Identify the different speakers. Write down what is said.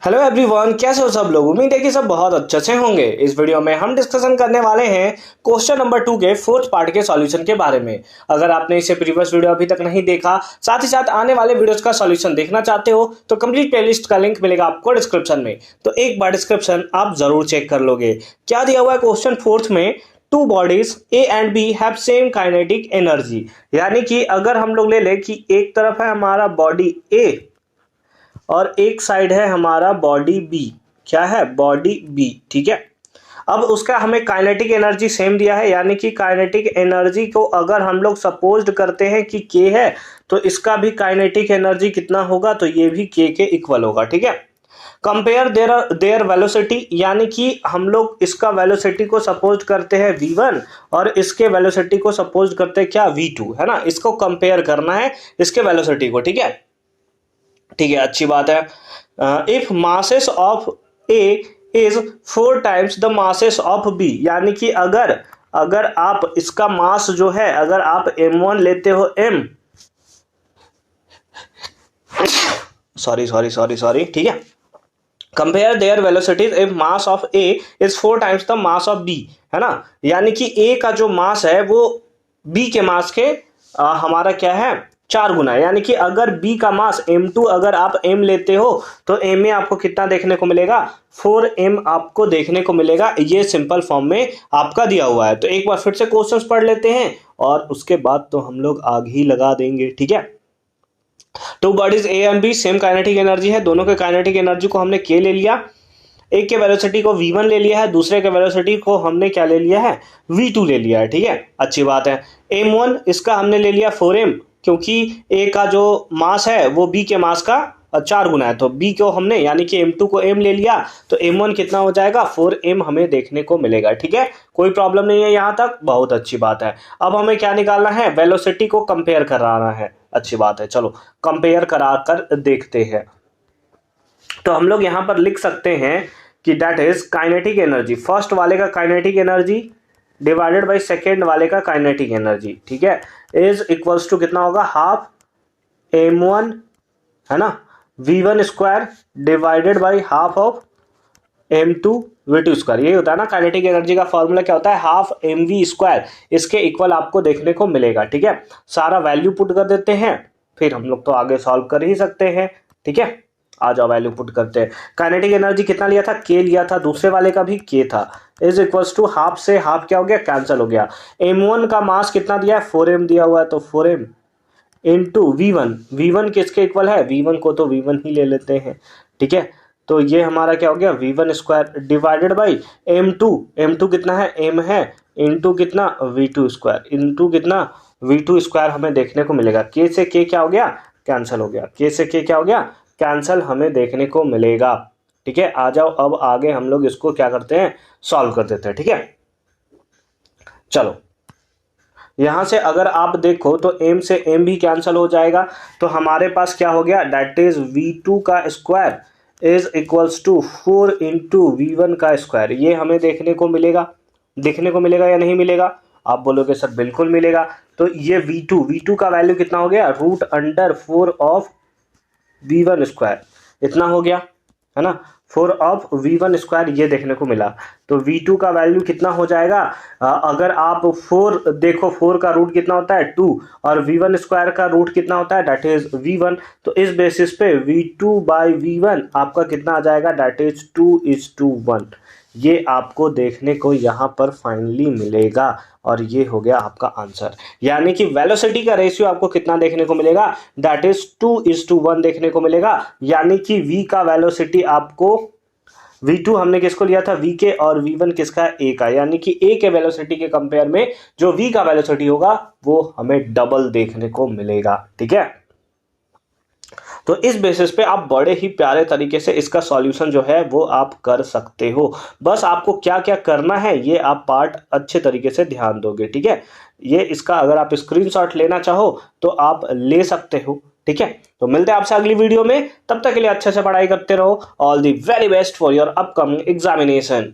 Speaker 1: Hello everyone, कैसे हो सब लोग। उम्मीद है कि सब बहुत अच्छे से होंगे। इस वीडियो में हम डिस्कशन करने वाले हैं क्वेश्चन नंबर 2 के फोर्थ पार्ट के सॉल्यूशन के बारे में। अगर आपने इसे प्रीवियस वीडियो अभी तक नहीं देखा, साथ ही साथ आने वाले वीडियोस का सॉल्यूशन देखना चाहते हो तो कंप्लीट प्लेलिस्ट का लिंक मिलेगा आपको डिस्क्रिप्शन में, तो एक बार डिस्क्रिप्शन आप जरूर चेक कर लोगे। क्या दिया हुआ है क्वेश्चन फोर्थ में, two bodies A and B have same kinetic energy. यानी कि अगर हम लोग ले लें कि एक तरफ है हमारा बॉडी ए और एक साइड है हमारा बॉडी बी। क्या है? Body B. ठीक है, अब उसका हमें काइनेटिक एनर्जी सेम दिया है, यानी कि काइनेटिक एनर्जी को अगर हम लोग सपोज्ड करते हैं कि के है तो इसका भी काइनेटिक एनर्जी कितना होगा, तो ये भी के इक्वल होगा। ठीक है, कंपेयर देयर वेलोसिटी, यानी कि हम लोग इसका वेलोसिटी को सपोज करते हैं v1 और इसके वेलोसिटी को सपोज करते हैं क्या, v2, है ना। इसको कंपेयर करना है इसके वेलोसिटी को। ठीक है, ठीक है, अच्छी बात है। If masses of A is 4 times the masses of B, यानी कि अगर आप इसका मास जो है, अगर आप m1 लेते हो m सॉरी, ठीक है, compare their velocities if mass of A is 4 times the mass of B, है ना। यानी कि ए का जो मास है वो बी के मास के हमारा क्या है, 4 गुना है। यानी कि अगर b का मास m2 अगर आप m लेते हो तो m में आपको कितना देखने को मिलेगा, 4m आपको देखने को मिलेगा। ये सिंपल फॉर्म में आपका दिया हुआ है। तो एक बार फिर से क्वेश्चंस पढ़ लेते हैं और उसके बाद तो हम लोग आग ही लगा देंगे। ठीक है, to bodies A and B same kinetic energy है, दोनों के काइनेटिक एनर्जी को हमने k ले लिया, एक के वेलोसिटी को v1 ले लिया है, दूसरे के वेलोसिटी को हमने क्या ले लिया है, v2 ले लिया है। ठीक है, अच्छी बात है। m1 इसका हमने ले लिया 4m, क्योंकि a का जो मास है वो b के मास का 4 गुना है, तो b को हमने यानी कि m2 को m ले लिया, तो m1 कितना हो जाएगा, 4m हमें देखने को मिलेगा। ठीक है, कोई प्रॉब्लम नहीं है यहाँ तक, बहुत अच्छी बात है। अब हमें क्या निकालना है, वेलोसिटी को कंपेयर कराना है। अच्छी बात है, चलो कंपेयर करा कर देखते हैं। तो हम लोग यहाँ पर लिख सकते हैं कि that is kinetic energy, first वाले का kinetic energy divided by second वाले का काइनेटिक एनर्जी। ठीक है, इज इक्वल्स टू कितना होगा, हाफ m1, है ना, v1 square divided by half of m2 v2 square. यही होता है ना काइनेटिक एनर्जी का फॉर्मूला, क्या होता है, हाफ mv स्क्वायर, इसके इक्वल आपको देखने को मिलेगा। ठीक है, सारा वैल्यू पुट कर देते हैं, फिर हम लोग तो आगे सॉल्व कर ही सकते हैं। ठीक है, आ जाओ वैल्यू पुट करते हैं। काइनेटिक एनर्जी कितना लिया था, के लिया था, दूसरे वाले का भी के था, इज इक्वल्स टू हाफ से हाफ क्या हो गया, कैंसिल हो गया। m1 का मास कितना दिया है, 4m दिया हुआ है, तो 4m इंटू v1 किसके इक्वल है, v1 को तो v1 ही ले लेते हैं। ठीक है, तो ये हमारा क्या हो गया, v1 square divided by m2 कितना है, m है, इंटू कितना, v2 स्क्वायर, इंटू कितना, v2 स्क्वायर हमें देखने को मिलेगा। k से k क्या हो गया, कैंसिल हो गया, k से k क्या हो गया, कैंसल हमें देखने को मिलेगा। ठीक है, आ जाओ अब आगे हम लोग इसको क्या करते हैं, सॉल्व कर देते हैं। ठीक है, चलो यहां से अगर आप देखो तो m से m भी कैंसिल हो जाएगा, तो हमारे पास क्या हो गया, दैट इज v2 का square is equals to 4 into v1 का स्क्वायर। ये हमें देखने को मिलेगा या नहीं मिलेगा, आप बोलोगे सर बिल्कुल मिलेगा। तो ये v2 का वैल्यू कितना हो गया, √4 ऑफ v1 स्क्वायर, इतना हो गया, है ना, 4 ऑफ v1 स्क्वायर ये देखने को मिला। तो v2 का वैल्यू कितना हो जाएगा, अगर आप 4 देखो, 4 का रूट कितना होता है 2, और v1 स्क्वायर का रूट कितना होता है, दैट इज v1। तो इस बेसिस पे v2 बाई v1 आपका कितना आ जाएगा, दैट इज 2:1। ये आपको देखने को यहाँ पर फाइनली मिलेगा, और ये हो गया आपका आंसर। यानी कि वेलोसिटी का रेशियो आपको कितना देखने को मिलेगा, दैट इज 2:1 देखने को मिलेगा। यानी कि v का वेलोसिटी आपको, v2 हमने किसको लिया था, v के, और v1 किसका, a का, यानी कि a के वेलोसिटी के कंपेयर में जो v का वेलोसिटी होगा वो हमें डबल देखने को मिलेगा। ठीक है, तो इस बेसिस पे आप बड़े ही प्यारे तरीके से इसका सॉल्यूशन जो है वो आप कर सकते हो। बस आपको क्या क्या करना है ये आप पार्ट अच्छे तरीके से ध्यान दोगे। ठीक है, ये इसका अगर आप स्क्रीनशॉट लेना चाहो तो आप ले सकते हो। ठीक है, तो मिलते हैं आपसे अगली वीडियो में, तब तक के लिए अच्छे से पढ़ाई करते रहो। All the very best for your upcoming examination.